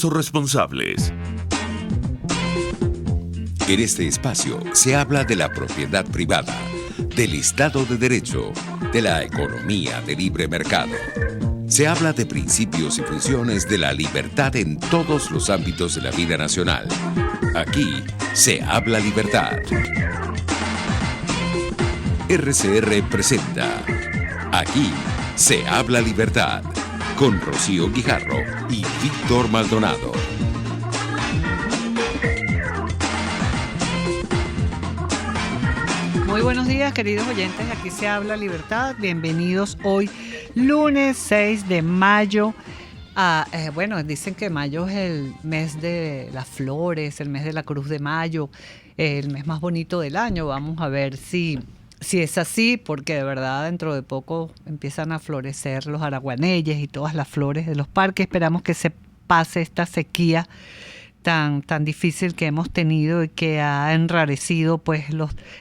Responsables. En este espacio se habla de la propiedad privada, del Estado de Derecho, de la economía de libre mercado. Se habla de principios y funciones de la libertad en todos los ámbitos de la vida nacional. Aquí se habla libertad. RCR presenta Aquí se habla libertad, con Rocío Guijarro y Víctor Maldonado. Muy buenos días, queridos oyentes. Aquí se habla libertad. Bienvenidos hoy, lunes 6 de mayo. Bueno, dicen que mayo es el mes de las flores, el mes de la Cruz de Mayo, el mes más bonito del año. Vamos a ver si es así, porque de verdad dentro de poco empiezan a florecer los araguaneyes y todas las flores de los parques. Esperamos que se pase esta sequía tan difícil que hemos tenido y que ha enrarecido pues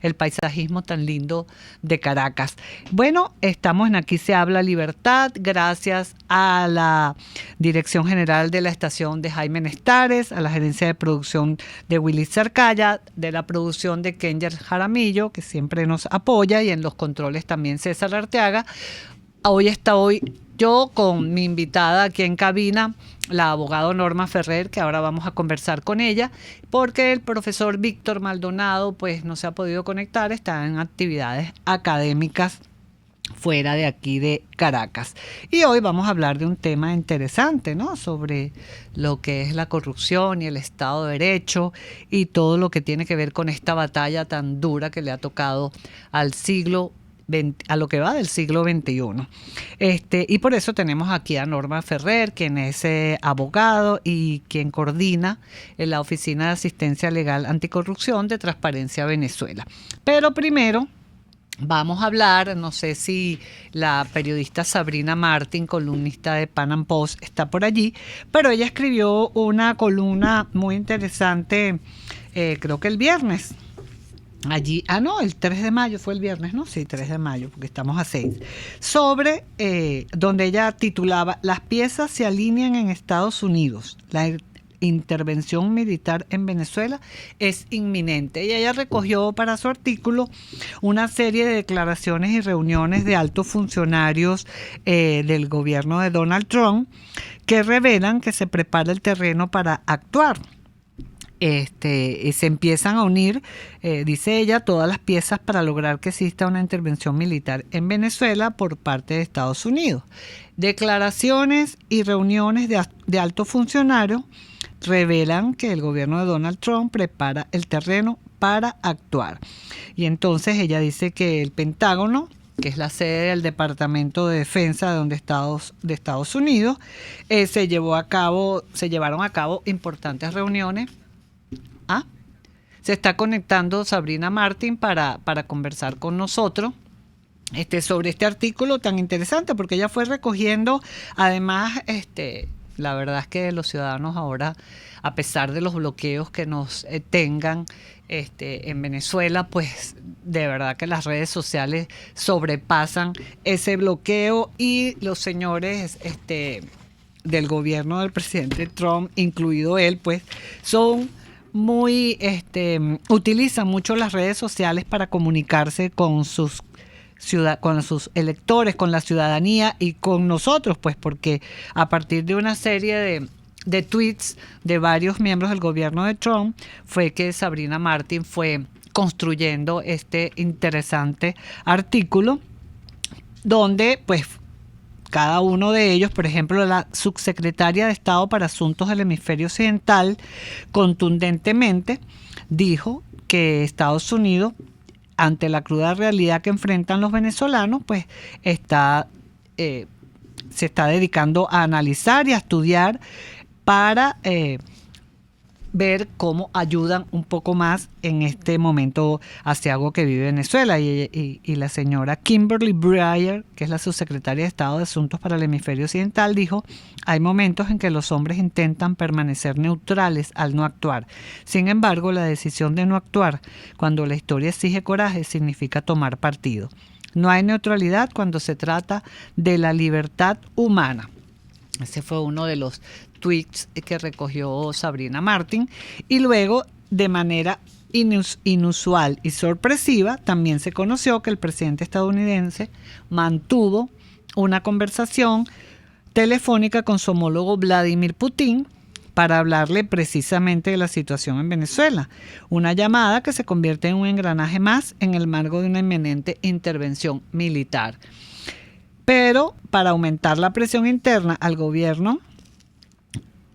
el paisajismo tan lindo de Caracas. Bueno, estamos en Aquí se habla libertad, gracias a la Dirección General de la Estación de Jaime Nestares, a la Gerencia de Producción de Willy Cercaya, de la producción de Kenger Jaramillo, que siempre nos apoya, y en los controles también César Arteaga. Hoy yo con mi invitada aquí en cabina, la abogada Norma Ferrer, que ahora vamos a conversar con ella, porque el profesor Víctor Maldonado pues no se ha podido conectar, está en actividades académicas fuera de aquí de Caracas. Y hoy vamos a hablar de un tema interesante, ¿no? Sobre lo que es la corrupción y el Estado de Derecho y todo lo que tiene que ver con esta batalla tan dura que le ha tocado a lo que va del siglo XXI. Y por eso tenemos aquí a Norma Ferrer, quien es abogado y quien coordina en la Oficina de Asistencia Legal Anticorrupción de Transparencia Venezuela. Pero primero vamos a hablar, no sé si la periodista Sabrina Martín, columnista de Pan Am Post, está por allí, pero ella escribió una columna muy interesante, creo que el viernes. Allí, el 3 de mayo fue el viernes, ¿no? Sí, 3 de mayo, porque estamos a 6. Sobre, donde ella titulaba, las piezas se alinean en Estados Unidos. La intervención militar en Venezuela es inminente. Y ella recogió para su artículo una serie de declaraciones y reuniones de altos funcionarios del gobierno de Donald Trump que revelan que se prepara el terreno para actuar. Y se empiezan a unir, dice ella, todas las piezas para lograr que exista una intervención militar en Venezuela por parte de Estados Unidos. Declaraciones y reuniones de altos funcionarios revelan que el gobierno de Donald Trump prepara el terreno para actuar. Y entonces ella dice que el Pentágono, que es la sede del Departamento de Defensa de Estados Unidos, se llevaron a cabo importantes reuniones. Se está conectando Sabrina Martín para conversar con nosotros sobre este artículo tan interesante, porque ella fue recogiendo, además, la verdad es que los ciudadanos ahora, a pesar de los bloqueos que nos tengan en Venezuela, pues de verdad que las redes sociales sobrepasan ese bloqueo, y los señores del gobierno del presidente Trump, incluido él, pues son utilizan mucho las redes sociales para comunicarse con sus electores, con la ciudadanía y con nosotros, pues porque a partir de una serie de tweets de varios miembros del gobierno de Trump fue que Sabrina Martín fue construyendo este interesante artículo donde pues cada uno de ellos, por ejemplo, la subsecretaria de Estado para Asuntos del Hemisferio Occidental, contundentemente dijo que Estados Unidos, ante la cruda realidad que enfrentan los venezolanos, pues se está dedicando a analizar y a estudiar para ver cómo ayudan un poco más en este momento aciago que vive Venezuela. Y la señora Kimberly Breyer, que es la subsecretaria de Estado de Asuntos para el Hemisferio Occidental, dijo: hay momentos en que los hombres intentan permanecer neutrales al no actuar. Sin embargo, la decisión de no actuar cuando la historia exige coraje significa tomar partido. No hay neutralidad cuando se trata de la libertad humana. Ese fue uno de los tweets que recogió Sabrina Martín, y luego, de manera inusual y sorpresiva, también se conoció que el presidente estadounidense mantuvo una conversación telefónica con su homólogo Vladimir Putin para hablarle precisamente de la situación en Venezuela. Una llamada que se convierte en un engranaje más en el marco de una inminente intervención militar. Pero para aumentar la presión interna al gobierno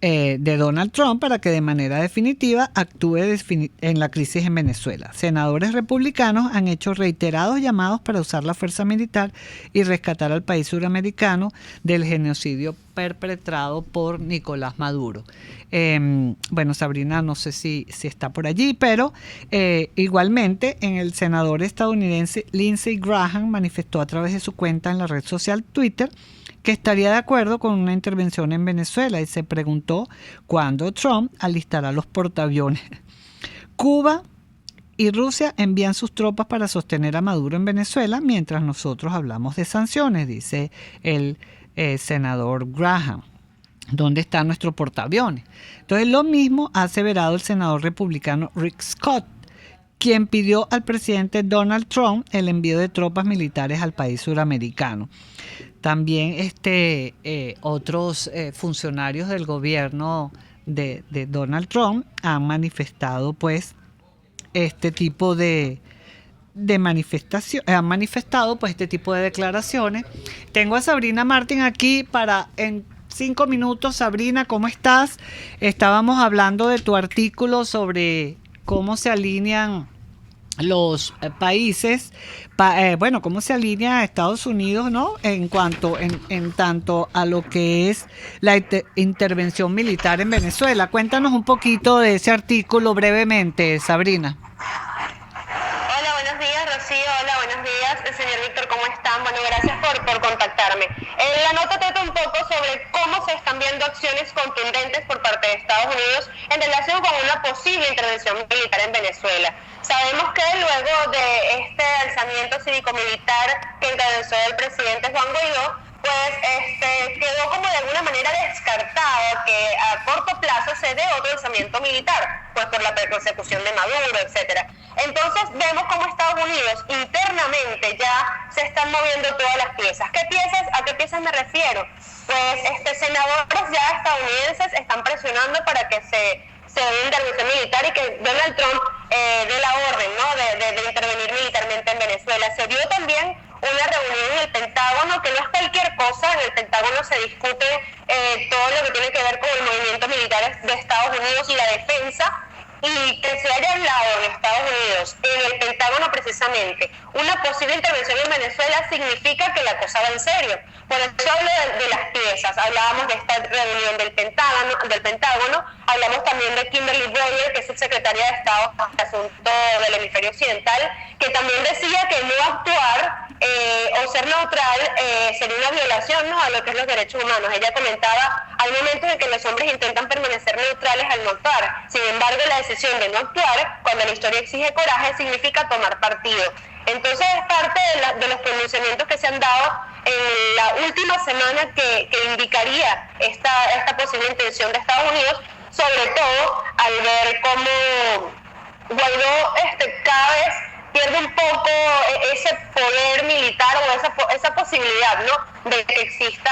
de Donald Trump para que de manera definitiva actúe en la crisis en Venezuela. Senadores republicanos han hecho reiterados llamados para usar la fuerza militar y rescatar al país suramericano del genocidio perpetrado por Nicolás Maduro. Bueno, Sabrina, no sé si está por allí, pero igualmente el senador estadounidense Lindsey Graham manifestó a través de su cuenta en la red social Twitter que estaría de acuerdo con una intervención en Venezuela y se preguntó cuándo Trump alistará los portaaviones. Cuba y Rusia envían sus tropas para sostener a Maduro en Venezuela mientras nosotros hablamos de sanciones, dice el senador Graham. ¿Dónde está nuestro portaaviones? Entonces lo mismo ha aseverado el senador republicano Rick Scott, quien pidió al presidente Donald Trump el envío de tropas militares al país suramericano. También otros funcionarios del gobierno de Donald Trump han manifestado pues este tipo de manifestación, han manifestado pues este tipo de declaraciones. Tengo a Sabrina Martín aquí para en 5 minutos. Sabrina, ¿cómo estás? Estábamos hablando de tu artículo sobre cómo se alinean los países, cómo se alinea a Estados Unidos, ¿no? En tanto a lo que es la intervención militar en Venezuela. Cuéntanos un poquito de ese artículo brevemente, Sabrina. Hola, buenos días, Rocío. Hola, buenos días, señor Víctor, ¿cómo están? Bueno, gracias por contactarme. La nota trata un poco sobre cómo se están viendo acciones contundentes por parte de Estados Unidos en relación con una posible intervención militar en Venezuela. Sabemos que luego de este alzamiento cívico-militar que encabezó el presidente Juan Guaidó, pues quedó como de alguna manera descartado que a corto plazo se dé otro alzamiento militar, pues por la persecución de Maduro, etcétera. Entonces vemos cómo Estados Unidos internamente ya se están moviendo todas las piezas. ¿Qué piezas? ¿A qué piezas me refiero? Pues senadores ya estadounidenses están presionando para que se dé una intervención militar y que Donald Trump dé la orden, ¿no? de intervenir militarmente en Venezuela. Se dio también una reunión en el Pentágono, que no es cualquier cosa. En el Pentágono se discute todo lo que tiene que ver con el movimiento militar de Estados Unidos y la defensa, y que se haya hablado en Estados Unidos, en el Pentágono precisamente, una posible intervención en Venezuela significa que la cosa va en serio. Por eso hablo de las piezas. Hablábamos de esta reunión del Pentágono, hablamos también de Kimberly Breider, que es subsecretaria de Estado de Asuntos del Hemisferio Occidental, que también decía que no actuar o ser neutral sería una violación, ¿no?, a lo que es los derechos humanos. Ella comentaba, hay momentos en que los hombres intentan permanecer neutrales al no actuar. Sin embargo, la decisión de no actuar, cuando la historia exige coraje, significa tomar partido. Entonces es parte de los pronunciamientos que se han dado en la última semana que indicaría esta posible intención de Estados Unidos, sobre todo al ver cómo Guaidó cada vez pierde un poco ese poder militar o esa posibilidad, ¿no?, de que exista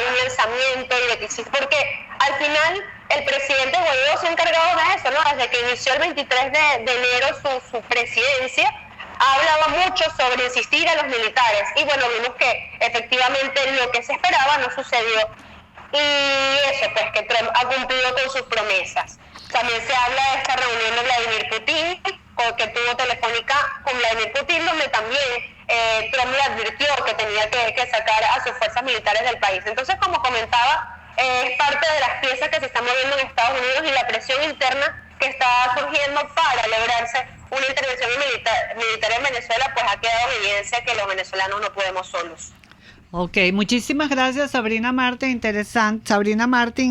un lanzamiento y de que exista, porque al final el presidente Guaidó se ha encargado de eso, ¿no? Desde que inició el 23 de enero su presidencia, ha hablado mucho sobre insistir a los militares, y bueno, vimos que efectivamente lo que se esperaba no sucedió, y eso, pues que Trump ha cumplido con sus promesas. También se habla de esta reunión de Vladimir Putin, que tuvo telefónica con Vladimir Putin, donde también Trump le advirtió que tenía que sacar a sus fuerzas militares del país. Entonces, como comentaba, es parte de las piezas que se están moviendo en Estados Unidos y la presión interna que está surgiendo para lograrse una intervención militar en Venezuela, pues ha quedado en evidencia que los venezolanos no podemos solos. Ok, muchísimas gracias Sabrina Martín,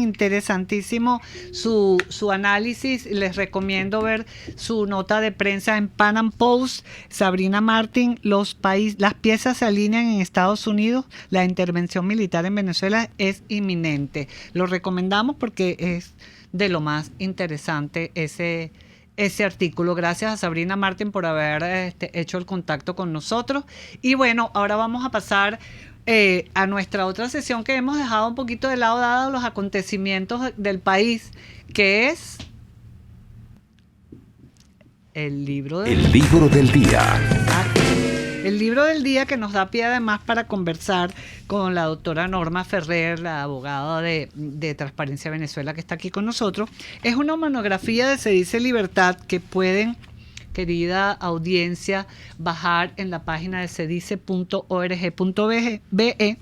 interesantísimo su análisis. Les recomiendo ver su nota de prensa en Pan Am Post. Sabrina Martín, las piezas se alinean en Estados Unidos, la intervención militar en Venezuela es inminente. Lo recomendamos porque es de lo más interesante ese artículo. Gracias a Sabrina Martín por haber hecho el contacto con nosotros. Y bueno, ahora vamos a pasar a nuestra otra sesión que hemos dejado un poquito de lado dados los acontecimientos del país, que es el libro del día. El libro del día, que nos da pie además para conversar con la doctora Norma Ferrer, la abogada de Transparencia Venezuela, que está aquí con nosotros. Es una monografía de Se Dice Libertad que pueden, querida audiencia, bajar en la página de sedice.org.be,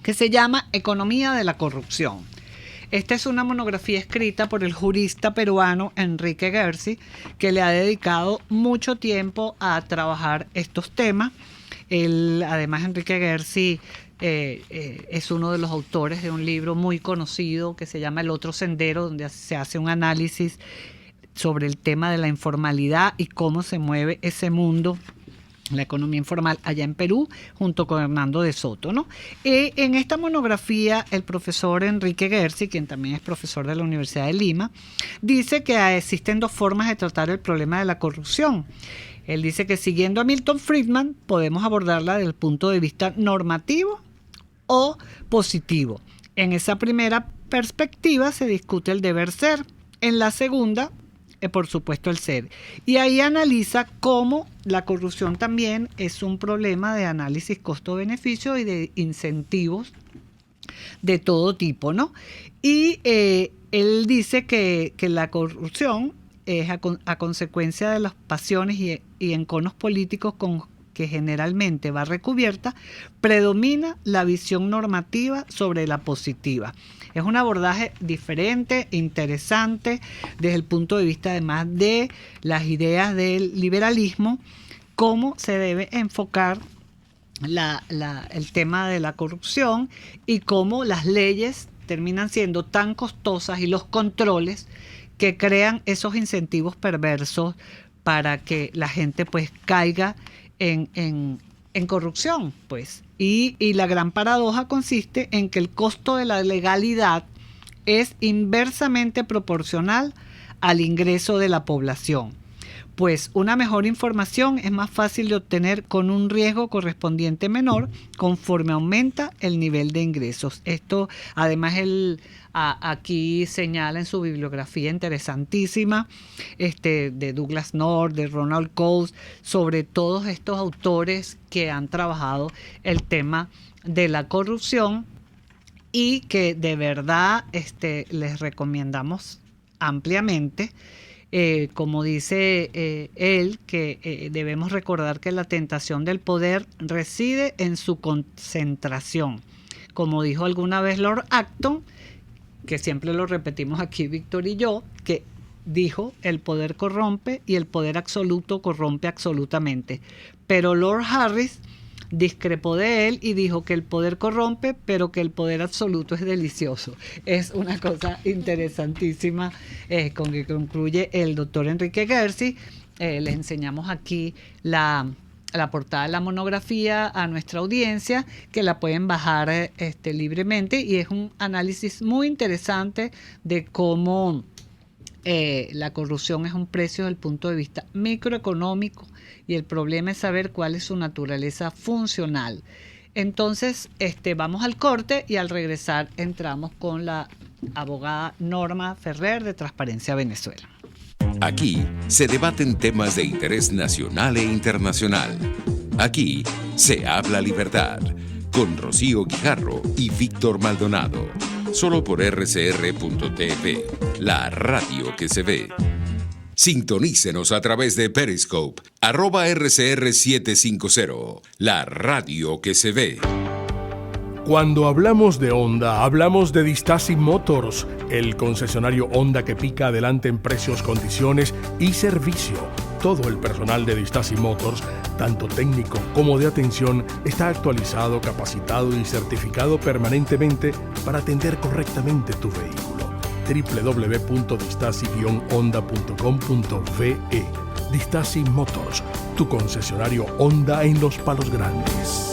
que se llama Economía de la Corrupción. Esta es una monografía escrita por el jurista peruano Enrique Gersi, que le ha dedicado mucho tiempo a trabajar estos temas. Además, Enrique Gersi es uno de los autores de un libro muy conocido que se llama El Otro Sendero, donde se hace un análisis sobre el tema de la informalidad y cómo se mueve ese mundo, la economía informal allá en Perú, junto con Hernando de Soto, ¿no? En esta monografía, el profesor Enrique Gersi, quien también es profesor de la Universidad de Lima, dice que existen dos formas de tratar el problema de la corrupción. Él dice que, siguiendo a Milton Friedman, podemos abordarla desde el punto de vista normativo o positivo. En esa primera perspectiva se discute el deber ser. En la segunda, por supuesto, el ser. Y ahí analiza cómo la corrupción también es un problema de análisis costo-beneficio y de incentivos de todo tipo, ¿no? Y él dice que la corrupción es a consecuencia de las pasiones y enconos políticos con que generalmente va recubierta, predomina la visión normativa sobre la positiva. Es un abordaje diferente, interesante, desde el punto de vista además de las ideas del liberalismo, cómo se debe enfocar el tema de la corrupción y cómo las leyes terminan siendo tan costosas y los controles que crean esos incentivos perversos para que la gente pues caiga en corrupción, pues. Y la gran paradoja consiste en que el costo de la legalidad es inversamente proporcional al ingreso de la población, pues una mejor información es más fácil de obtener con un riesgo correspondiente menor conforme aumenta el nivel de ingresos. Esto, además, aquí señala en su bibliografía interesantísima de Douglas North, de Ronald Coase, sobre todos estos autores que han trabajado el tema de la corrupción y que de verdad les recomendamos ampliamente. Como dice él, que debemos recordar que la tentación del poder reside en su concentración. Como dijo alguna vez Lord Acton, que siempre lo repetimos aquí Víctor y yo, que dijo: el poder corrompe y el poder absoluto corrompe absolutamente. Pero Lord Harris discrepó de él y dijo que el poder corrompe, pero que el poder absoluto es delicioso. Es una cosa interesantísima con que concluye el doctor Enrique Gersi. Les enseñamos aquí la portada de la monografía a nuestra audiencia, que la pueden bajar libremente, y es un análisis muy interesante de cómo la corrupción es un precio desde el punto de vista microeconómico, y el problema es saber cuál es su naturaleza funcional. Entonces, vamos al corte y al regresar entramos con la abogada Norma Ferrer de Transparencia Venezuela. Aquí se debaten temas de interés nacional e internacional. Aquí se habla libertad, con Rocío Guijarro y Víctor Maldonado. Solo por rcr.tv, la radio que se ve. Sintonícenos a través de Periscope, @RCR750, la radio que se ve. Cuando hablamos de Honda, hablamos de Distasi Motors, el concesionario Honda que pica adelante en precios, condiciones y servicio. todo el personal de Distaci Motors, tanto técnico como de atención, está actualizado, capacitado y certificado permanentemente para atender correctamente tu vehículo. www.distaci-honda.com.ve. Distaci Motors, tu concesionario Honda en Los Palos Grandes.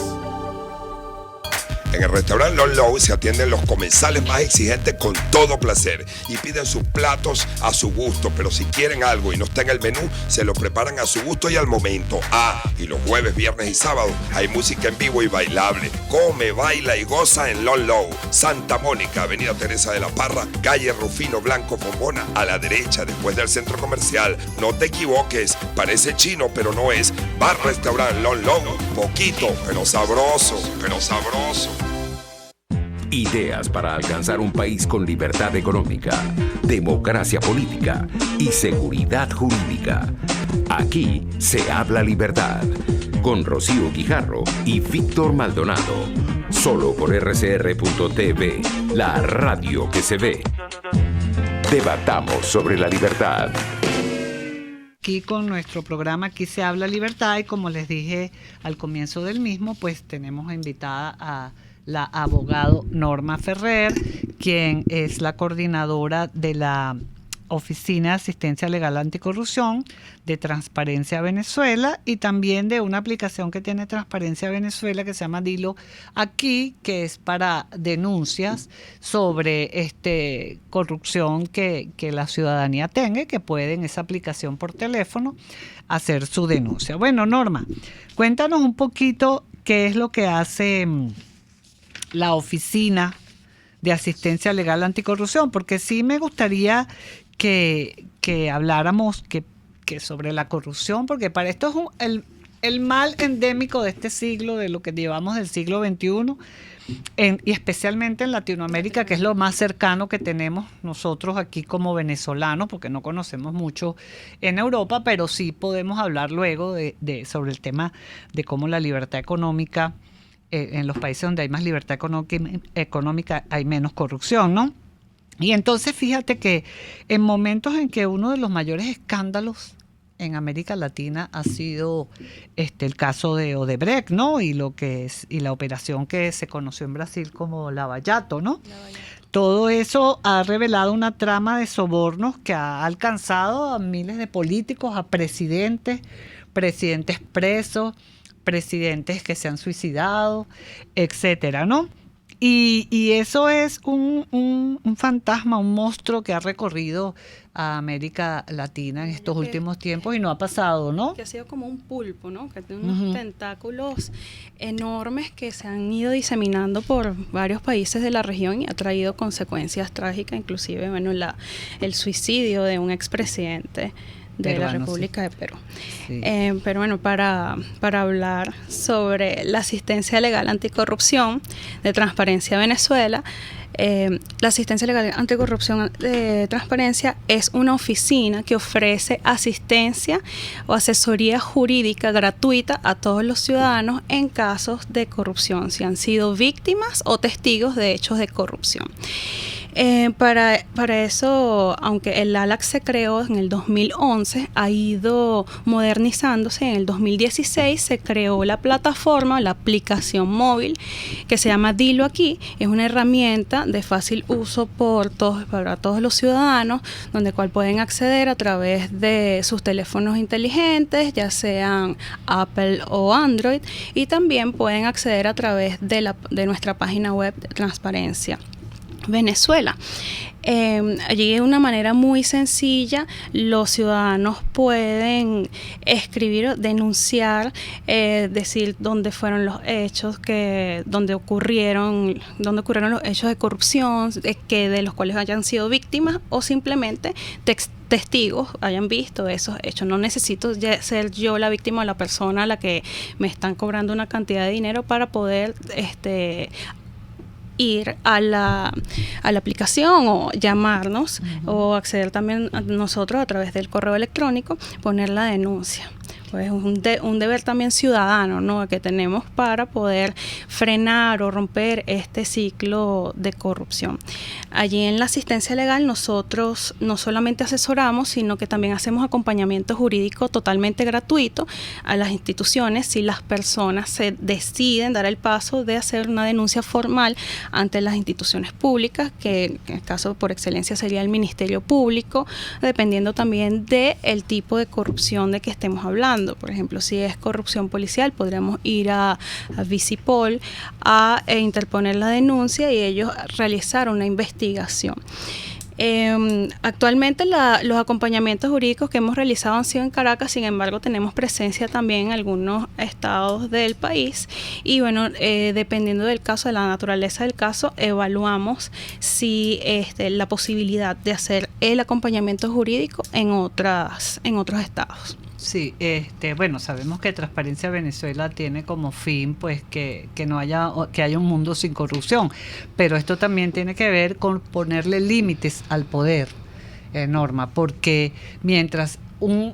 En el restaurante Lon Low se atienden los comensales más exigentes con todo placer y piden sus platos a su gusto, pero si quieren algo y no está en el menú, se lo preparan a su gusto y al momento. Y los jueves, viernes y sábados hay música en vivo y bailable. Come, baila y goza en Lon Low, Santa Mónica, Avenida Teresa de la Parra, calle Rufino Blanco Bombona, a la derecha después del centro comercial. No te equivoques, parece chino pero no es. Bar Restaurant Lon Low, poquito pero sabroso, pero sabroso. Ideas para alcanzar un país con libertad económica, democracia política y seguridad jurídica. Aquí se habla libertad. Con Rocío Guijarro y Víctor Maldonado. Solo por rcr.tv, la radio que se ve. Debatamos sobre la libertad. Aquí con nuestro programa Aquí se habla libertad, y como les dije al comienzo del mismo, pues tenemos invitada a la abogado Norma Ferrer, quien es la coordinadora de la Oficina de Asistencia Legal Anticorrupción de Transparencia Venezuela, y también de una aplicación que tiene Transparencia Venezuela que se llama Dilo Aquí, que es para denuncias sobre corrupción que la ciudadanía tenga, y que puede en esa aplicación por teléfono hacer su denuncia. Bueno, Norma, cuéntanos un poquito qué es lo que hace la Oficina de Asistencia Legal Anticorrupción, porque sí me gustaría que habláramos que sobre la corrupción, porque para esto es el mal endémico de este siglo, de lo que llevamos del siglo XXI, y especialmente en Latinoamérica, que es lo más cercano que tenemos nosotros aquí como venezolanos, porque no conocemos mucho en Europa, pero sí podemos hablar luego sobre el tema de cómo la libertad económica, en los países donde hay más libertad económica hay menos corrupción, ¿no? Y entonces fíjate que en momentos en que uno de los mayores escándalos en América Latina ha sido el caso de Odebrecht, ¿no? Y la operación que se conoció en Brasil como Lava Jato, ¿no? Todo eso ha revelado una trama de sobornos que ha alcanzado a miles de políticos, a presidentes presos, presidentes que se han suicidado, etcétera, ¿no? Y eso es un fantasma, un monstruo que ha recorrido a América Latina en estos últimos tiempos y no ha pasado, ¿no? Que ha sido como un pulpo, ¿no? Que tiene unos tentáculos enormes que se han ido diseminando por varios países de la región y ha traído consecuencias trágicas, inclusive, bueno, el suicidio de un expresidente de peruano, la República de Perú. Sí. Pero bueno, para hablar sobre la asistencia legal anticorrupción de Transparencia Venezuela, la asistencia legal anticorrupción de Transparencia es una oficina que ofrece asistencia o asesoría jurídica gratuita a todos los ciudadanos en casos de corrupción, si han sido víctimas o testigos de hechos de corrupción. Para eso, aunque el ALAC se creó en el 2011, ha ido modernizándose. En el 2016 se creó la plataforma, la aplicación móvil que se llama Dilo Aquí. Es una herramienta de fácil uso para todos los ciudadanos, donde cual pueden acceder a través de sus teléfonos inteligentes, ya sean Apple o Android, y también pueden acceder a través de nuestra página web de Transparencia Venezuela. Allí de una manera muy sencilla los ciudadanos pueden escribir, denunciar, decir dónde fueron los hechos, dónde ocurrieron los hechos de corrupción, de los cuales hayan sido víctimas o simplemente testigos hayan visto esos hechos. No necesito ser yo la víctima o la persona a la que me están cobrando una cantidad de dinero para poder ir a la aplicación o llamarnos o acceder también a nosotros a través del correo electrónico, poner la denuncia. pues un deber también ciudadano, ¿no?, que tenemos para poder frenar o romper este ciclo de corrupción. Allí en la asistencia legal nosotros no solamente asesoramos, sino que también hacemos acompañamiento jurídico totalmente gratuito a las instituciones si las personas se deciden dar el paso de hacer una denuncia formal ante las instituciones públicas, que en el caso por excelencia sería el Ministerio Público, dependiendo también del tipo de corrupción de que estemos hablando. Por ejemplo, si es corrupción policial, podríamos ir a Visipol a interponer la denuncia y ellos realizar una investigación. Actualmente los acompañamientos jurídicos que hemos realizado han sido en Caracas, sin embargo tenemos presencia también en algunos estados del país y bueno, dependiendo del caso, de la naturaleza del caso, evaluamos si la posibilidad de hacer el acompañamiento jurídico en otros estados. Sí, bueno, sabemos que Transparencia Venezuela tiene como fin pues que haya un mundo sin corrupción, pero esto también tiene que ver con ponerle límites al poder, Norma, porque mientras un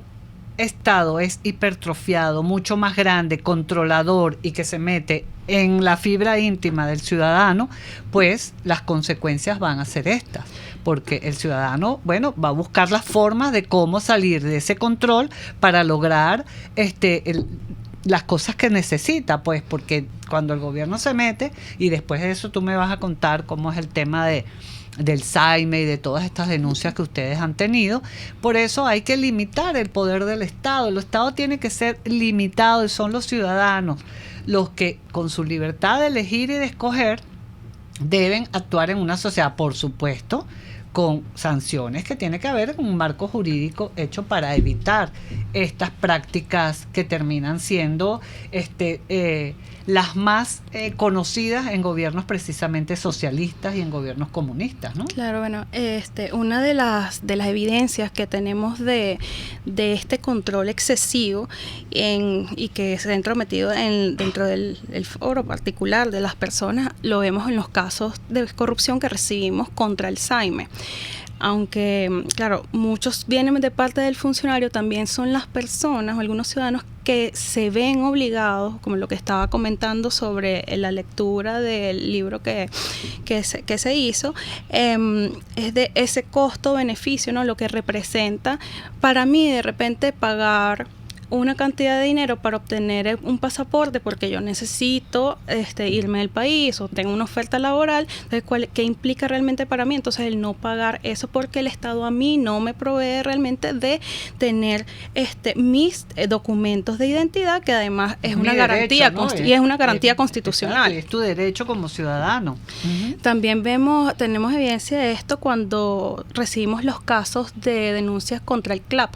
Estado es hipertrofiado, mucho más grande, controlador y que se mete en la fibra íntima del ciudadano, pues las consecuencias van a ser estas, porque el ciudadano, bueno, va a buscar las formas de cómo salir de ese control para lograr las cosas que necesita, pues, porque cuando el gobierno se mete, y después de eso tú me vas a contar cómo es el tema del SAIME y de todas estas denuncias que ustedes han tenido. Por eso hay que limitar el poder del Estado. El Estado tiene que ser limitado y son los ciudadanos los que, con su libertad de elegir y de escoger, deben actuar en una sociedad, por supuesto, con sanciones, que tiene que haber un marco jurídico hecho para evitar estas prácticas que terminan siendo las más conocidas en gobiernos precisamente socialistas y en gobiernos comunistas, ¿no? Claro, bueno, una de las evidencias que tenemos de este control excesivo y que se ha entrometido dentro del foro particular de las personas, lo vemos en los casos de corrupción que recibimos contra el SAIME. Aunque, claro, muchos vienen de parte del funcionario, también son las personas o algunos ciudadanos que se ven obligados, como lo que estaba comentando sobre la lectura del libro que se hizo, es de ese costo-beneficio, ¿no?, lo que representa para mí de repente pagar una cantidad de dinero para obtener un pasaporte porque yo necesito irme del país o tengo una oferta laboral. Entonces, ¿qué implica realmente para mí? Entonces, el no pagar eso porque el Estado a mí no me provee realmente de tener mis documentos de identidad, que además es una garantía, ¿no?, y es una garantía constitucional. Es tu derecho como ciudadano. Uh-huh. También tenemos evidencia de esto cuando recibimos los casos de denuncias contra el CLAP,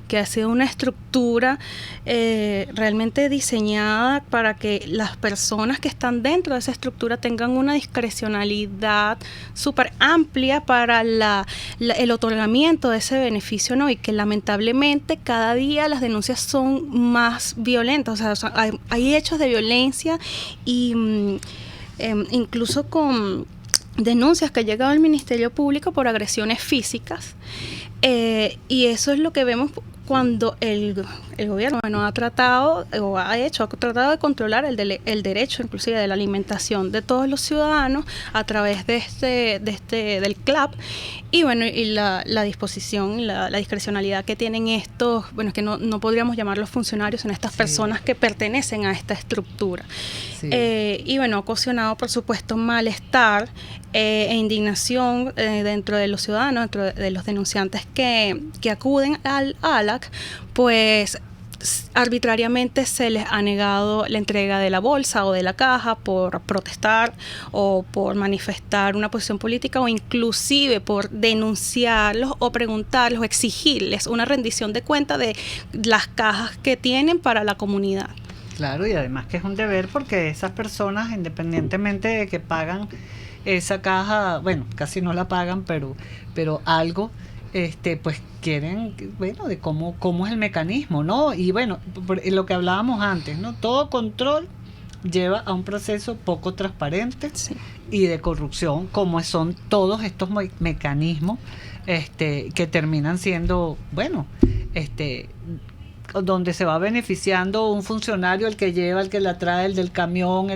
que ha sido una estructura realmente diseñada para que las personas que están dentro de esa estructura tengan una discrecionalidad súper amplia para el otorgamiento de ese beneficio, ¿no? Y que lamentablemente cada día las denuncias son más violentas, o sea, hay hechos de violencia y incluso con denuncias que han llegado al Ministerio Público por agresiones físicas, y eso es lo que vemos cuando el gobierno ha tratado de controlar el derecho inclusive de la alimentación de todos los ciudadanos a través del CLAP, y bueno, y la disposición, la discrecionalidad que tienen estos, bueno, que no podríamos llamarlos funcionarios, son estas personas que pertenecen a esta estructura. Sí. Y bueno, ha ocasionado por supuesto malestar e indignación dentro de los ciudadanos, dentro de los denunciantes que acuden al ALAC, pues arbitrariamente se les ha negado la entrega de la bolsa o de la caja por protestar o por manifestar una posición política, o inclusive por denunciarlos o preguntarles o exigirles una rendición de cuenta de las cajas que tienen para la comunidad. Claro, y además que es un deber, porque esas personas, independientemente de que pagan esa caja, bueno, casi no la pagan, pero algo, pues quieren, bueno, de cómo es el mecanismo, ¿no? Y bueno, lo que hablábamos antes, ¿no? Todo control lleva a un proceso poco transparente, sí, y de corrupción, como son todos estos mecanismos que terminan siendo, bueno, donde se va beneficiando un funcionario, el que lleva, el que la trae, el del camión,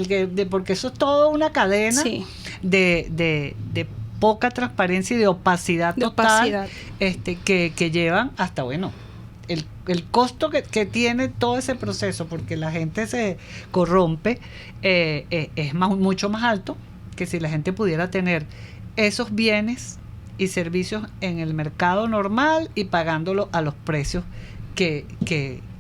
porque eso es toda una cadena Sí. de poca transparencia y de opacidad total, que llevan hasta, bueno, el costo que tiene todo ese proceso, porque la gente se corrompe, es mucho más alto que si la gente pudiera tener esos bienes y servicios en el mercado normal y pagándolo a los precios que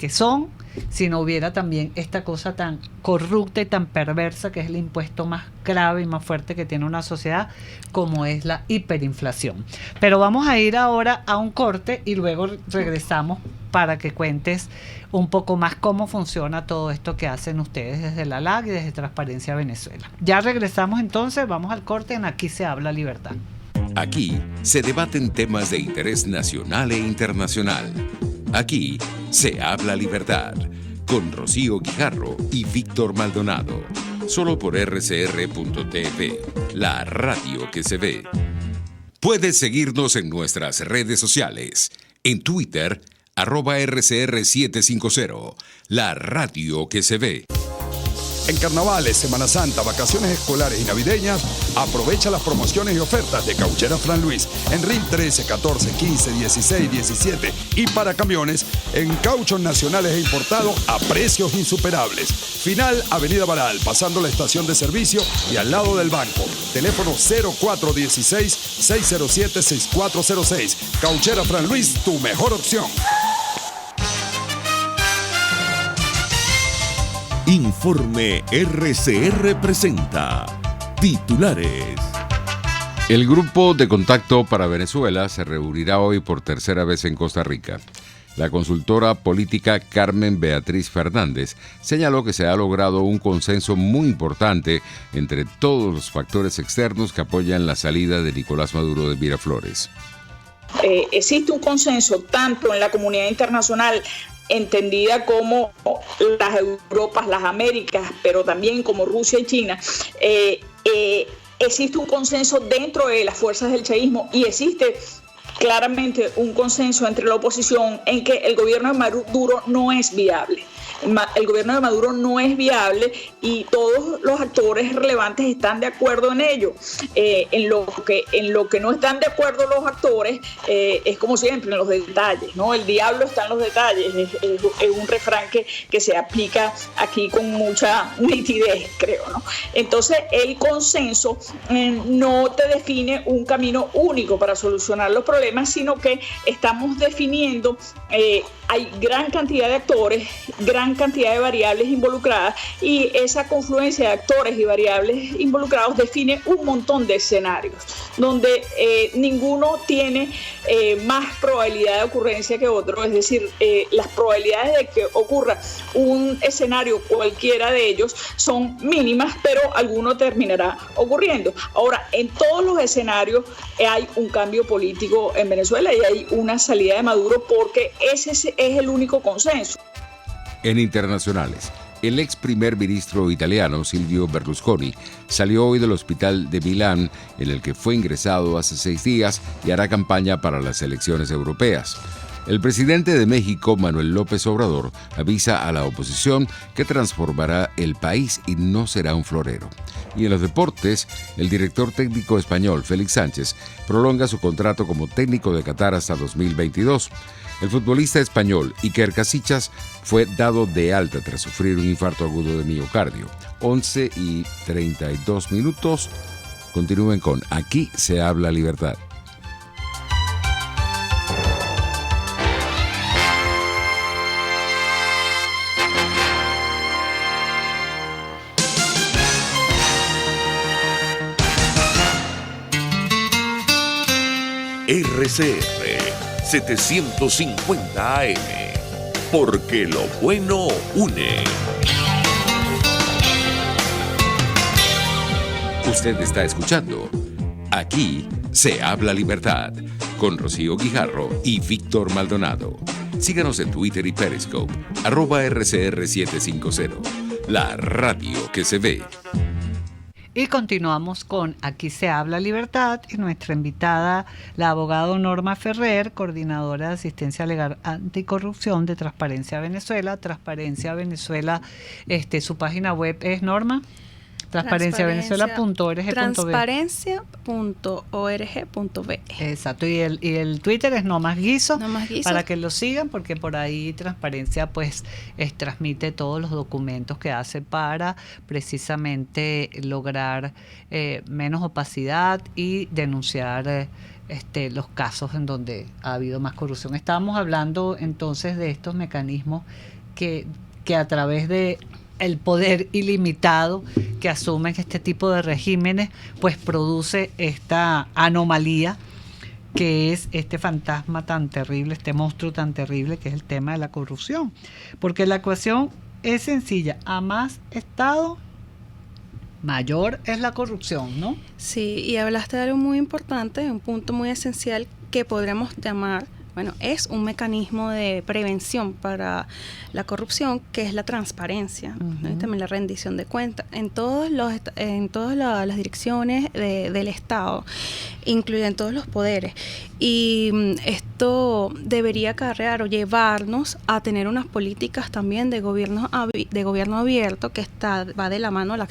son, si no hubiera también esta cosa tan corrupta y tan perversa que es el impuesto más grave y más fuerte que tiene una sociedad, como es la hiperinflación. Pero vamos a ir ahora a un corte y luego regresamos para que cuentes un poco más cómo funciona todo esto que hacen ustedes desde la LAC y desde Transparencia Venezuela. Ya regresamos entonces, vamos al corte en Aquí se habla libertad. Aquí se debaten temas de interés nacional e internacional. Aquí se habla libertad, con Rocío Guijarro y Víctor Maldonado. Solo por rcr.tv, la radio que se ve. Puedes seguirnos en nuestras redes sociales. En Twitter, @RCR750, la radio que se ve. En carnavales, Semana Santa, vacaciones escolares y navideñas, aprovecha las promociones y ofertas de Cauchera Fran Luis en RIN 13, 14, 15, 16, 17 y para camiones en cauchos nacionales e importados a precios insuperables. Final Avenida Baral, pasando la estación de servicio y al lado del banco. Teléfono 0416-607-6406. Cauchera Fran Luis, tu mejor opción. Informe RCR presenta titulares. El Grupo de Contacto para Venezuela se reunirá hoy por tercera vez en Costa Rica. La consultora política Carmen Beatriz Fernández señaló que se ha logrado un consenso muy importante entre todos los factores externos que apoyan la salida de Nicolás Maduro de Miraflores. Existe un consenso tanto en la comunidad internacional, entendida como las Europas, las Américas, pero también como Rusia y China. Existe un consenso dentro de las fuerzas del chavismo y existe claramente un consenso entre la oposición en que el gobierno de Maduro no es viable. El gobierno de Maduro no es viable y todos los actores relevantes están de acuerdo en ello. En lo que no están de acuerdo los actores es como siempre en los detalles, ¿no? El diablo está en los detalles, es un refrán que se aplica aquí con mucha nitidez, creo, ¿no? Entonces el consenso no te define un camino único para solucionar los problemas, sino que estamos definiendo, hay gran cantidad de actores, gran cantidad de variables involucradas y esa confluencia de actores y variables involucrados define un montón de escenarios donde ninguno tiene más probabilidad de ocurrencia que otro, es decir, las probabilidades de que ocurra un escenario cualquiera de ellos son mínimas, pero alguno terminará ocurriendo. Ahora, en todos los escenarios hay un cambio político en Venezuela y hay una salida de Maduro porque ese es el único consenso. En internacionales, el ex primer ministro italiano Silvio Berlusconi salió hoy del hospital de Milán, en el que fue ingresado hace 6 días y hará campaña para las elecciones europeas. El presidente de México, Manuel López Obrador, avisa a la oposición que transformará el país y no será un florero. Y en los deportes, el director técnico español, Félix Sánchez, prolonga su contrato como técnico de Qatar hasta 2022. El futbolista español Iker Casillas fue dado de alta tras sufrir un infarto agudo de miocardio. 11:32. Continúen con Aquí se habla libertad. RCR 750 AM, porque lo bueno une. Usted está escuchando Aquí se habla libertad, con Rocío Guijarro y Víctor Maldonado. Síganos en Twitter y Periscope, @RCR750, la radio que se ve. Y continuamos con Aquí se habla libertad y nuestra invitada, la abogada Norma Ferrer, coordinadora de asistencia legal anticorrupción de Transparencia Venezuela. Transparencia Venezuela, su página web es, Norma, transparenciavenezuela.org.be. Transparencia.org.be. Exacto, y el Twitter es No Más Guiso, Guiso, para que lo sigan, porque por ahí Transparencia pues transmite todos los documentos que hace para precisamente lograr menos opacidad y denunciar los casos en donde ha habido más corrupción. Estábamos hablando entonces de estos mecanismos que a través de el poder ilimitado que asumen este tipo de regímenes, pues produce esta anomalía que es este fantasma tan terrible, este monstruo tan terrible que es el tema de la corrupción. Porque la ecuación es sencilla, a más Estado, mayor es la corrupción, ¿no? Sí, y hablaste de algo muy importante, un punto muy esencial que podremos llamar, bueno, es un mecanismo de prevención para la corrupción, que es la transparencia, ¿no? Y también la rendición de cuentas en todas las direcciones del Estado, incluyen todos los poderes. Y esto debería acarrear o llevarnos a tener unas políticas también de gobierno abierto, que va de la mano al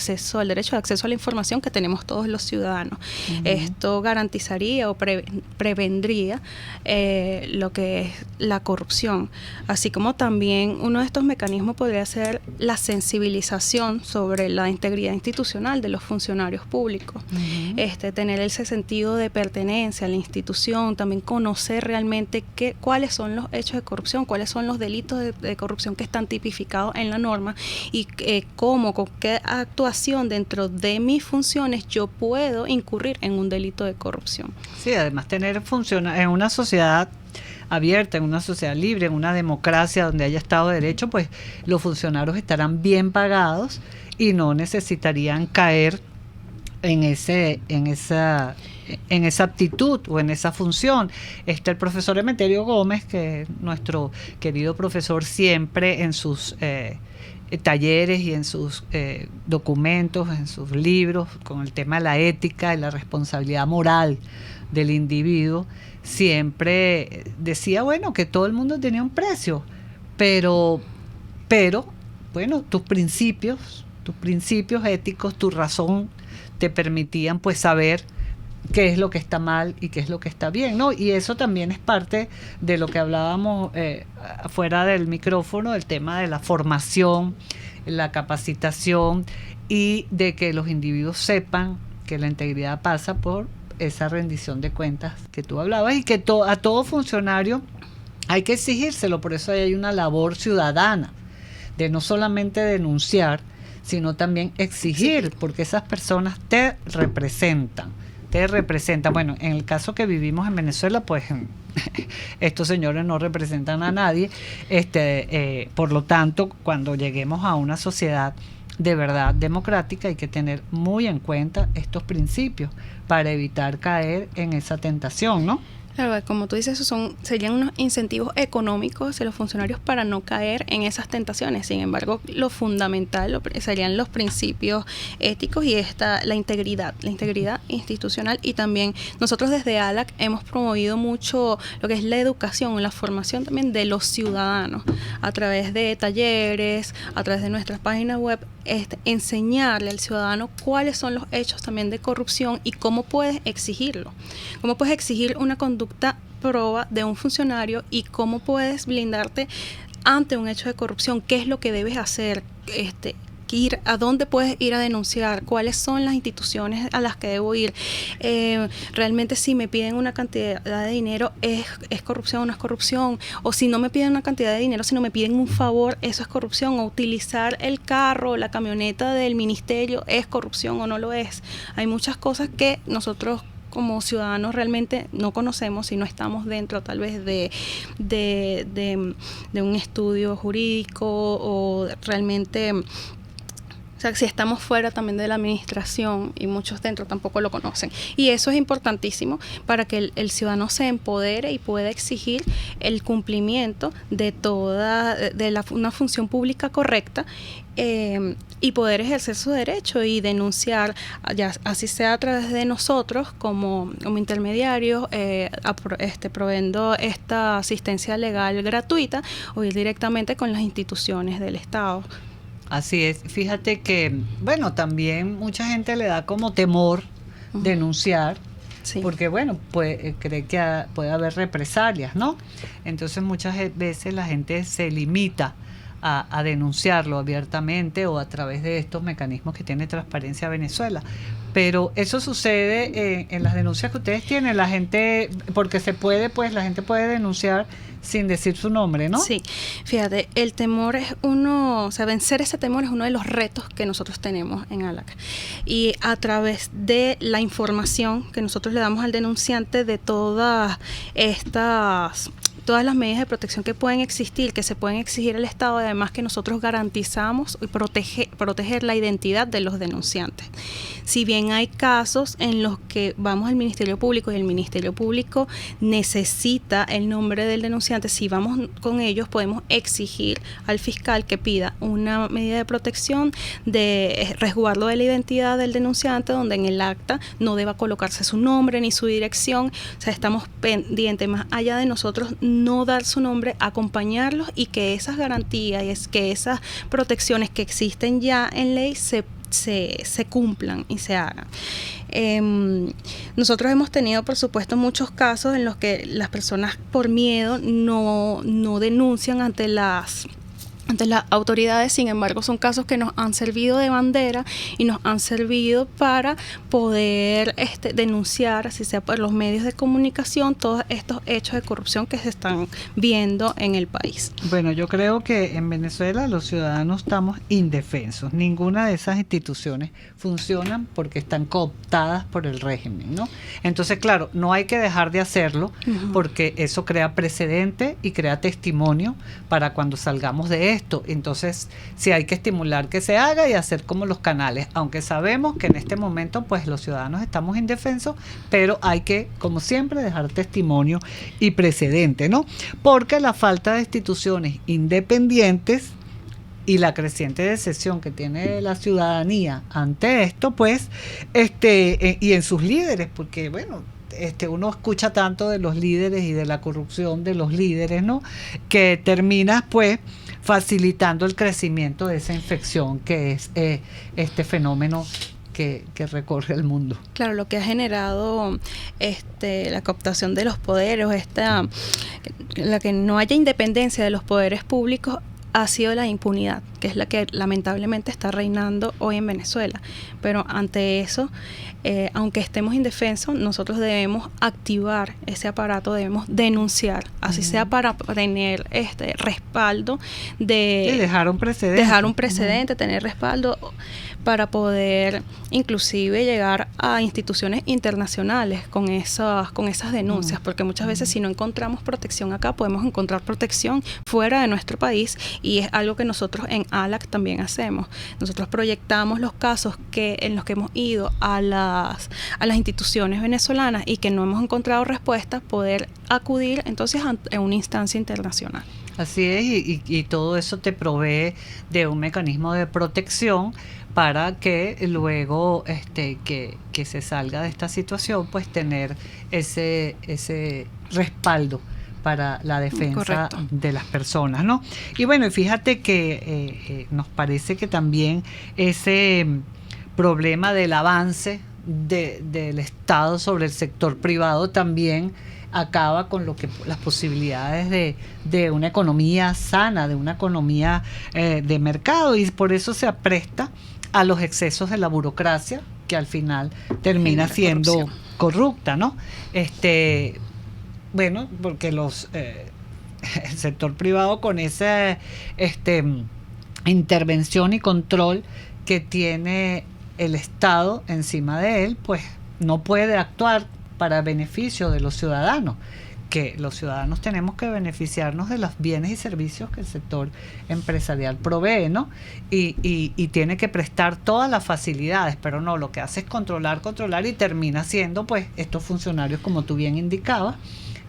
derecho de acceso a la información que tenemos todos los ciudadanos. Esto garantizaría o prevendría lo que es la corrupción, así como también uno de estos mecanismos podría ser la sensibilización sobre la integridad institucional de los funcionarios públicos, tener ese sentido de pertenencia a la institución, también conocer realmente cuáles son los hechos de corrupción, cuáles son los delitos de corrupción que están tipificados en la norma y con qué actuación dentro de mis funciones yo puedo incurrir en un delito de corrupción. Sí, además tener en una sociedad abierta, en una sociedad libre, en una democracia donde haya Estado de Derecho, pues los funcionarios estarán bien pagados y no necesitarían caer en esa aptitud o en esa función. El profesor Emeterio Gómez, que es nuestro querido profesor, siempre en sus talleres y en sus documentos, en sus libros, con el tema de la ética y la responsabilidad moral del individuo, siempre decía, bueno, que todo el mundo tenía un precio, pero bueno, tus principios éticos, tu razón te permitían pues saber qué es lo que está mal y qué es lo que está bien, ¿no? Y eso también es parte de lo que hablábamos fuera del micrófono, el tema de la formación, la capacitación y de que los individuos sepan que la integridad pasa por esa rendición de cuentas que tú hablabas y que a todo funcionario hay que exigírselo. Por eso hay una labor ciudadana de no solamente denunciar, sino también exigir, porque esas personas te representan. Bueno, en el caso que vivimos en Venezuela, pues estos señores no representan a nadie. Por lo tanto, cuando lleguemos a una sociedad de verdad democrática, hay que tener muy en cuenta estos principios para evitar caer en esa tentación, ¿no? Claro, como tú dices, serían unos incentivos económicos de los funcionarios para no caer en esas tentaciones. Sin embargo, lo fundamental serían los principios éticos y la integridad institucional. Y también nosotros desde ALAC hemos promovido mucho lo que es la educación, la formación también de los ciudadanos a través de talleres, a través de nuestras páginas web, enseñarle al ciudadano cuáles son los hechos también de corrupción y cómo puedes exigirlo. Cómo puedes exigir una conducta proba de un funcionario y cómo puedes blindarte ante un hecho de corrupción, qué es lo que debes hacer, a dónde puedes ir a denunciar, cuáles son las instituciones a las que debo ir. Realmente si me piden una cantidad de dinero, ¿es corrupción o no es corrupción? O si no me piden una cantidad de dinero, si no me piden un favor, ¿eso es corrupción? O utilizar el carro, la camioneta del ministerio, ¿es corrupción o no lo es? Hay muchas cosas que nosotros como ciudadanos realmente no conocemos si no estamos dentro tal vez de un estudio jurídico o realmente... O sea, si estamos fuera también de la administración y muchos dentro tampoco lo conocen. Y eso es importantísimo para que el ciudadano se empodere y pueda exigir el cumplimiento de una función pública correcta y poder ejercer su derecho y denunciar, ya así sea a través de nosotros como intermediarios, proveyendo esta asistencia legal gratuita, o ir directamente con las instituciones del Estado. Así es. Fíjate que, bueno, también mucha gente le da como temor denunciar, Sí. porque, bueno, cree que puede haber represalias, ¿no? Entonces muchas veces la gente se limita a denunciarlo abiertamente o a través de estos mecanismos que tiene Transparencia Venezuela. Pero eso sucede en las denuncias que ustedes tienen, la gente, porque la gente puede denunciar sin decir su nombre, ¿no? Sí, fíjate, el temor es vencer ese temor es uno de los retos que nosotros tenemos en ALAC. Y a través de la información que nosotros le damos al denunciante de todas las medidas de protección que pueden existir, que se pueden exigir al Estado, además que nosotros garantizamos y proteger la identidad de los denunciantes. Si bien hay casos en los que vamos al Ministerio Público y el Ministerio Público necesita el nombre del denunciante, si vamos con ellos podemos exigir al fiscal que pida una medida de protección de resguardo de la identidad del denunciante, donde en el acta no deba colocarse su nombre ni su dirección. O sea, estamos pendientes, más allá de nosotros no dar su nombre, acompañarlos y que esas garantías, que esas protecciones que existen ya en ley se cumplan y se hagan. Nosotros hemos tenido, por supuesto, muchos casos en los que las personas por miedo no denuncian ante las autoridades. Sin embargo, son casos que nos han servido de bandera y nos han servido para poder denunciar, así sea por los medios de comunicación, todos estos hechos de corrupción que se están viendo en el país. Bueno, yo creo que en Venezuela los ciudadanos estamos indefensos. Ninguna de esas instituciones funcionan porque están cooptadas por el régimen, ¿no? Entonces, claro, no hay que dejar de hacerlo porque eso crea precedente y crea testimonio para cuando salgamos de esto. Entonces, sí hay que estimular que se haga y hacer como los canales, aunque sabemos que en este momento pues los ciudadanos estamos indefensos, pero hay que, como siempre, dejar testimonio y precedente, ¿no? Porque la falta de instituciones independientes y la creciente decepción que tiene la ciudadanía ante esto, pues, y en sus líderes, porque bueno, uno escucha tanto de los líderes y de la corrupción de los líderes, ¿no? Que termina pues facilitando el crecimiento de esa infección que es este fenómeno que recorre el mundo. Claro, lo que ha generado la cooptación de los poderes, la que no haya independencia de los poderes públicos, ha sido la impunidad, que es la que lamentablemente está reinando hoy en Venezuela. Pero ante eso, aunque estemos indefensos, nosotros debemos activar ese aparato, debemos denunciar, así sea para tener respaldo de... Sí, dejar un precedente. Tener respaldo para poder inclusive llegar a instituciones internacionales con esas denuncias, porque muchas veces si no encontramos protección acá, podemos encontrar protección fuera de nuestro país, y es algo que nosotros en ALAC también hacemos. Nosotros proyectamos los casos en los que hemos ido a las instituciones venezolanas y que no hemos encontrado respuesta, poder acudir entonces a una instancia internacional. Así es, y todo eso te provee de un mecanismo de protección para que luego que se salga de esta situación, pues tener ese respaldo para la defensa Correcto. de las personas, ¿no? Y bueno, y fíjate que nos parece que también ese problema del avance del Estado sobre el sector privado también acaba con las posibilidades de una economía sana, de una economía de mercado, y por eso se apresta a los excesos de la burocracia, que al final termina siendo corrupta, ¿no? Bueno, porque el sector privado, con esa intervención y control que tiene el Estado encima de él, pues no puede actuar para beneficio de los ciudadanos, que los ciudadanos tenemos que beneficiarnos de los bienes y servicios que el sector empresarial provee, ¿no? Y tiene que prestar todas las facilidades, pero no, lo que hace es controlar y termina siendo pues estos funcionarios, como tú bien indicabas,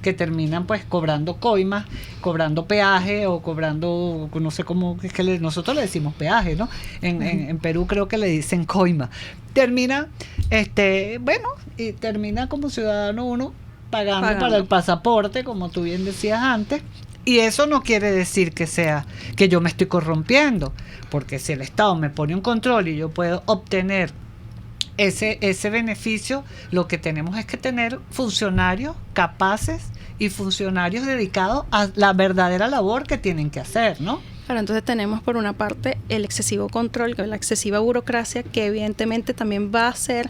que terminan pues cobrando coimas, cobrando peaje o cobrando, no sé cómo es que nosotros le decimos peaje, ¿no? En Perú creo que le dicen coima. Termina, y termina como ciudadano uno pagando para el pasaporte, como tú bien decías antes. Y eso no quiere decir que yo me estoy corrompiendo, porque si el Estado me pone un control y yo puedo obtener ese beneficio, lo que tenemos es que tener funcionarios capaces y funcionarios dedicados a la verdadera labor que tienen que hacer, ¿no? Claro, entonces tenemos por una parte el excesivo control, la excesiva burocracia, que evidentemente también va a hacer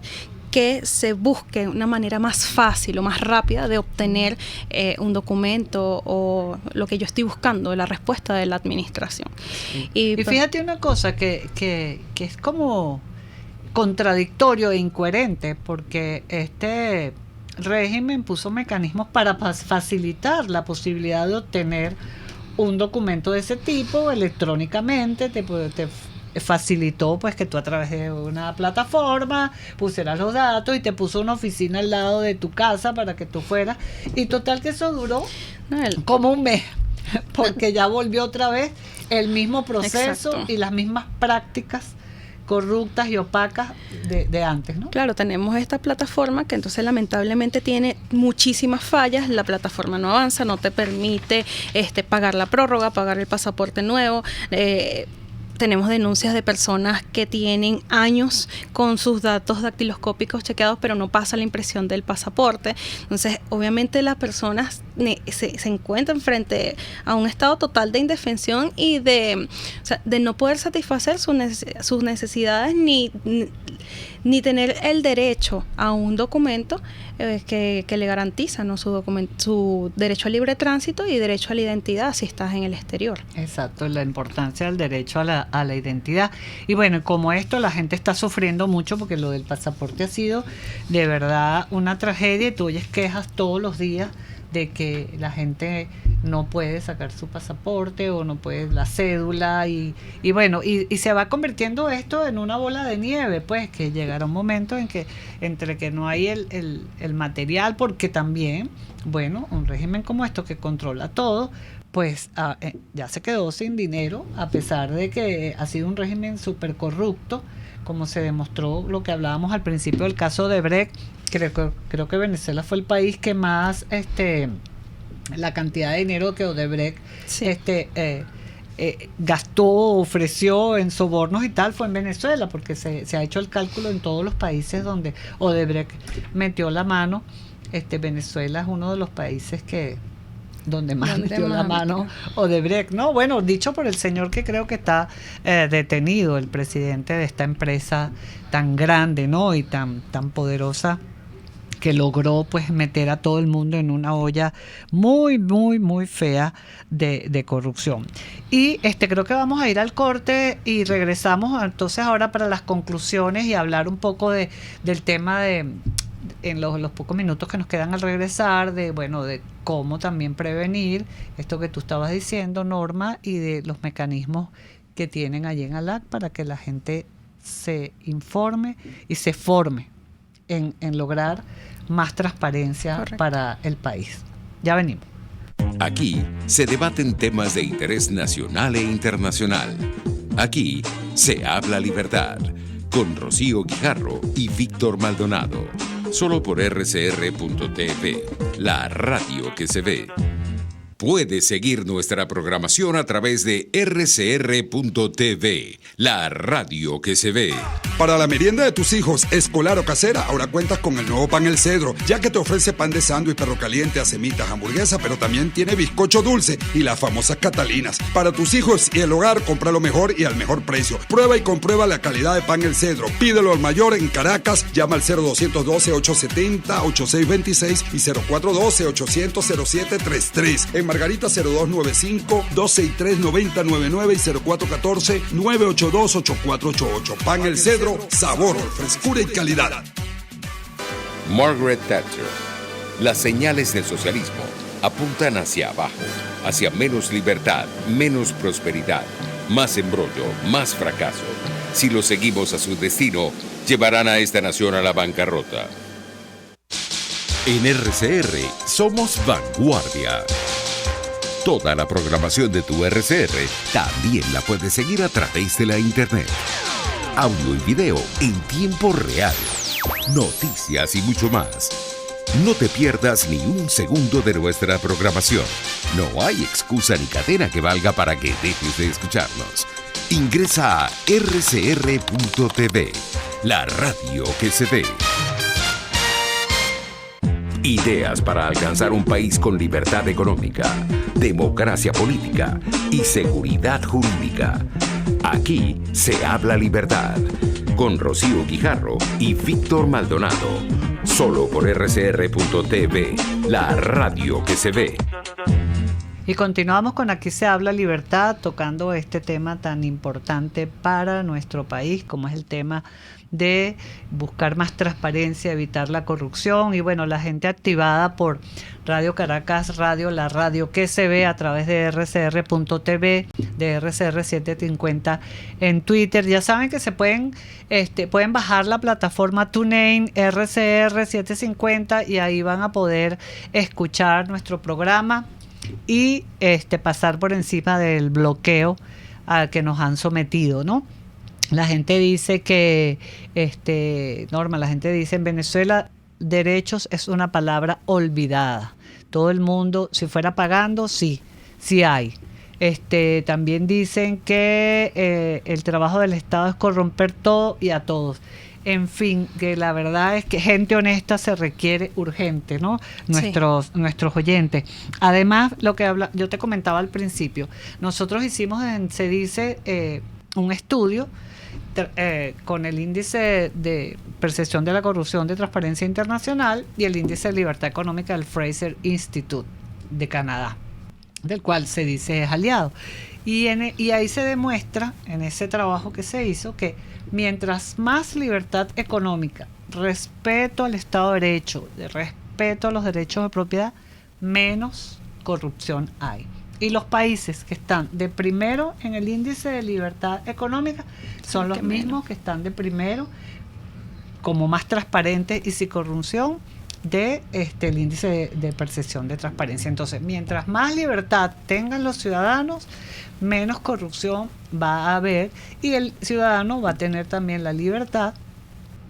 que se busque una manera más fácil o más rápida de obtener un documento o lo que yo estoy buscando, la respuesta de la administración. Y fíjate una cosa que es como contradictorio e incoherente, porque este régimen puso mecanismos para facilitar la posibilidad de obtener un documento de ese tipo electrónicamente, te facilitó pues que tú a través de una plataforma pusieras los datos y te puso una oficina al lado de tu casa para que tú fueras, y total que eso duró como un mes, porque ya volvió otra vez el mismo proceso. Exacto. Y las mismas prácticas corruptas y opacas de antes, ¿no? Claro, tenemos esta plataforma que entonces lamentablemente tiene muchísimas fallas. La plataforma no avanza, no te permite pagar la prórroga, pagar el pasaporte nuevo. Tenemos denuncias de personas que tienen años con sus datos dactiloscópicos chequeados, pero no pasa la impresión del pasaporte. Entonces, obviamente las personas se encuentran frente a un estado total de indefensión y de no poder satisfacer sus necesidades ni tener el derecho a un documento que le garantiza, ¿no?, su derecho al libre tránsito y derecho a la identidad si estás en el exterior. Exacto, la importancia del derecho a la identidad. Y bueno, como esto la gente está sufriendo mucho porque lo del pasaporte ha sido de verdad una tragedia, y tú oyes quejas todos los días de que la gente no puede sacar su pasaporte o no puede la cédula y se va convirtiendo esto en una bola de nieve, pues que llegará un momento en que entre que no hay el material, porque también, bueno, un régimen como esto que controla todo, pues ya se quedó sin dinero, a pesar de que ha sido un régimen súper corrupto, como se demostró lo que hablábamos al principio del caso de Brecht. Creo que Venezuela fue el país que más la cantidad de dinero que Odebrecht gastó, ofreció en sobornos y tal, fue en Venezuela, porque se ha hecho el cálculo en todos los países donde Odebrecht metió la mano. Venezuela es uno de los países donde más metió la mano Odebrecht, ¿no? Bueno, dicho por el señor que creo que está detenido, el presidente de esta empresa tan grande, ¿no?, y tan poderosa, que logró pues meter a todo el mundo en una olla muy, muy, muy fea de corrupción. Y creo que vamos a ir al corte y regresamos entonces ahora para las conclusiones y hablar un poco del tema en los pocos minutos que nos quedan al regresar, de cómo también prevenir esto que tú estabas diciendo, Norma, y de los mecanismos que tienen allí en ALAC para que la gente se informe y se forme en lograr más transparencia. Correcto. Para el país. Ya venimos. Aquí se debaten temas de interés nacional e internacional. Aquí se habla libertad, con Rocío Guijarro y Víctor Maldonado. Solo por rcr.tv, la radio que se ve. Puedes seguir nuestra programación a través de rcr.tv, la radio que se ve. Para la merienda de tus hijos, escolar o casera, ahora cuentas con el nuevo pan El Cedro, ya que te ofrece pan de sándwich, perro caliente, acemitas, hamburguesa, pero también tiene bizcocho dulce y las famosas Catalinas. Para tus hijos y el hogar, compra lo mejor y al mejor precio. Prueba y comprueba la calidad de pan El Cedro. Pídelo al mayor en Caracas, llama al 0212-870-8626 y 0412-800-0733. En Margarita 0295-263-9099 y 0414-982-8488. Pan El Cedro, sabor, frescura y calidad. Margaret Thatcher. Las señales del socialismo apuntan hacia abajo, hacia menos libertad, menos prosperidad, más embrollo, más fracaso. Si lo seguimos a su destino, llevarán a esta nación a la bancarrota. En RCR somos vanguardia. Toda la programación de tu RCR también la puedes seguir a través de la internet. Audio y video en tiempo real. Noticias y mucho más. No te pierdas ni un segundo de nuestra programación. No hay excusa ni cadena que valga para que dejes de escucharnos. Ingresa a rcr.tv, la radio que se ve. Ideas para alcanzar un país con libertad económica, democracia política y seguridad jurídica. Aquí se habla libertad. Con Rocío Guijarro y Víctor Maldonado. Solo por rcr.tv, la radio que se ve. Y continuamos con Aquí se habla libertad, tocando este tema tan importante para nuestro país, como es el tema de buscar más transparencia, evitar la corrupción. Y bueno, la gente activada por Radio Caracas Radio, la radio que se ve a través de rcr.tv, de RCR 750 en Twitter. Ya saben que se pueden bajar la plataforma TuneIn RCR 750 y ahí van a poder escuchar nuestro programa y pasar por encima del bloqueo al que nos han sometido, ¿no? La gente dice que, Norma, la gente dice en Venezuela, derechos es una palabra olvidada. Todo el mundo, si fuera pagando, sí hay. También dicen que el trabajo del Estado es corromper todo y a todos. En fin, que la verdad es que gente honesta se requiere urgente, ¿no? Nuestros oyentes. Además, lo que yo te comentaba al principio, nosotros hicimos se dice un estudio con el índice de percepción de la corrupción de Transparencia Internacional y el índice de libertad económica del Fraser Institute de Canadá, del cual se dice es aliado. Y ahí se demuestra, en ese trabajo que se hizo, que mientras más libertad económica, respeto al Estado de Derecho, respeto a los derechos de propiedad, menos corrupción hay. Y los países que están de primero en el índice de libertad económica son los mismos que están de primero como más transparentes y sin corrupción el índice de percepción de transparencia. Entonces, mientras más libertad tengan los ciudadanos, menos corrupción va a haber y el ciudadano va a tener también la libertad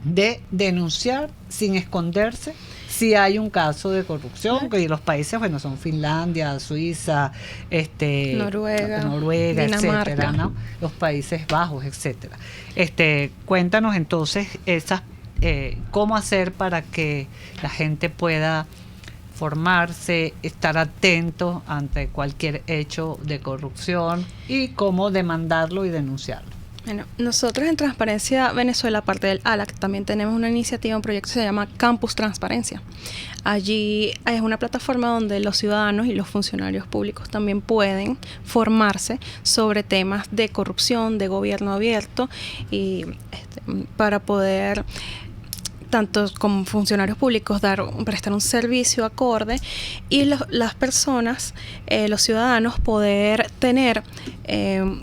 de denunciar sin esconderse si hay un caso de corrupción, que los países, bueno, son Finlandia, Suiza, Noruega, Dinamarca, etcétera, ¿no? Los Países Bajos, etcétera. Cuéntanos entonces cómo hacer para que la gente pueda formarse, estar atento ante cualquier hecho de corrupción y cómo demandarlo y denunciarlo. Bueno, nosotros en Transparencia Venezuela, aparte del ALAC, también tenemos una iniciativa, un proyecto que se llama Campus Transparencia. Allí es una plataforma donde los ciudadanos y los funcionarios públicos también pueden formarse sobre temas de corrupción, de gobierno abierto y para poder, tanto como funcionarios públicos, prestar un servicio acorde y las personas, los ciudadanos, poder tener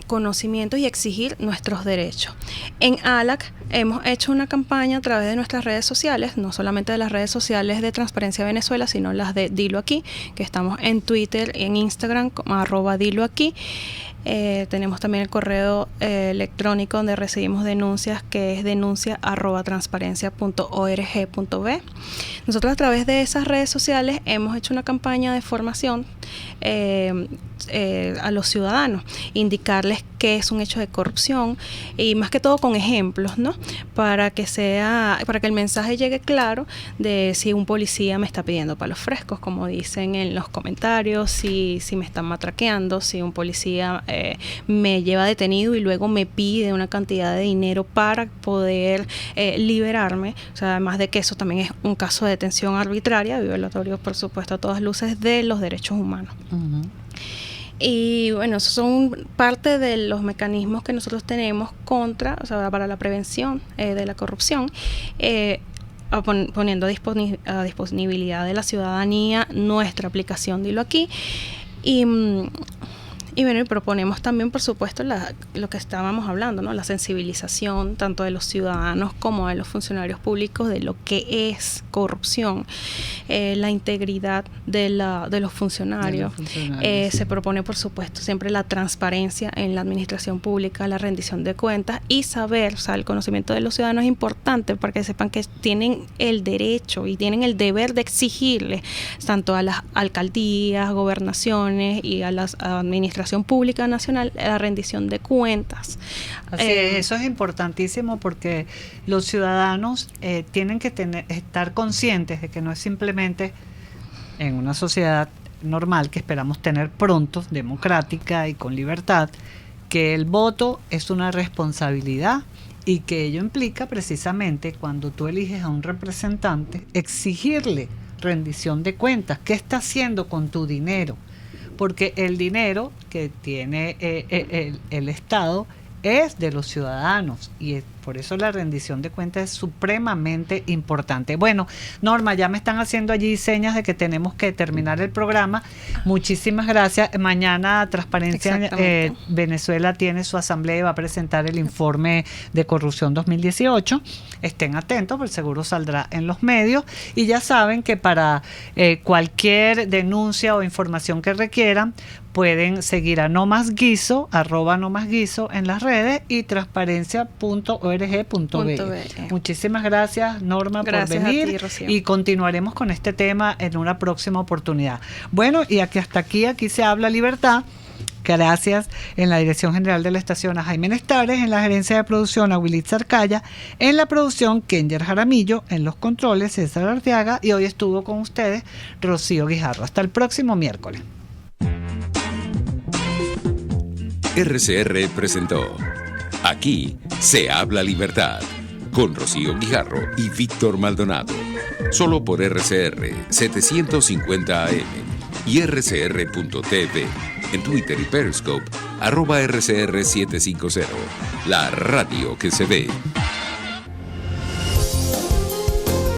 conocimientos y exigir nuestros derechos. En ALAC hemos hecho una campaña a través de nuestras redes sociales, no solamente de las redes sociales de Transparencia Venezuela, sino las de Dilo Aquí, que estamos en Twitter y en Instagram como @diloaquí. Tenemos también el correo electrónico donde recibimos denuncias, que es denuncia@transparencia.org.b. Nosotros a través de esas redes sociales hemos hecho una campaña de formación a los ciudadanos, indicarles qué es un hecho de corrupción y más que todo con ejemplos, ¿no? Para que el mensaje llegue claro de si un policía me está pidiendo palos frescos, como dicen en los comentarios, si me están matraqueando, si un policía me lleva detenido y luego me pide una cantidad de dinero para poder liberarme. O sea, además de que eso también es un caso de detención arbitraria, violatorio, por supuesto, a todas luces de los derechos humanos. Uh-huh. Y bueno, esos son parte de los mecanismos que nosotros tenemos para la prevención de la corrupción, poniendo a disponibilidad de la ciudadanía nuestra aplicación Dilo Aquí. Y Y bueno, y proponemos también, por supuesto, lo que estábamos hablando, ¿no? La sensibilización tanto de los ciudadanos como de los funcionarios públicos de lo que es corrupción, la integridad de los funcionarios. Se propone, por supuesto, siempre la transparencia en la administración pública, la rendición de cuentas y saber, o sea, el conocimiento de los ciudadanos es importante para que sepan que tienen el derecho y tienen el deber de exigirle tanto a las alcaldías, gobernaciones y a la administración pública nacional la rendición de cuentas. Así es, eso es importantísimo porque los ciudadanos tienen que estar conscientes de que no es simplemente en una sociedad normal que esperamos tener pronto, democrática y con libertad, que el voto es una responsabilidad y que ello implica precisamente cuando tú eliges a un representante exigirle rendición de cuentas. ¿Qué está haciendo con tu dinero? Porque el dinero que tiene el Estado es de los ciudadanos y por eso la rendición de cuentas es supremamente importante. Bueno, Norma, ya me están haciendo allí señas de que tenemos que terminar el programa. Muchísimas gracias. Mañana Transparencia Venezuela tiene su asamblea y va a presentar el informe de corrupción 2018. Estén atentos, porque seguro saldrá en los medios. Y ya saben que para cualquier denuncia o información que requieran, pueden seguir a No Más Guiso, @NoMásGuiso en las redes y transparencia.org.be. Muchísimas gracias, Norma, por venir. A ti, Rocío. Y continuaremos con este tema en una próxima oportunidad. Bueno, y hasta aquí se habla libertad. Gracias en la dirección general de la estación a Jaime Nestares, en la gerencia de producción a Willy Zarcaya, en la producción Kenyer Jaramillo, en los controles César Arteaga y hoy estuvo con ustedes Rocío Guijarro. Hasta el próximo miércoles. RCR presentó Aquí se habla libertad con Rocío Guijarro y Víctor Maldonado. Solo por RCR 750 AM y rcr.tv. En Twitter y Periscope @RCR750. La radio que se ve.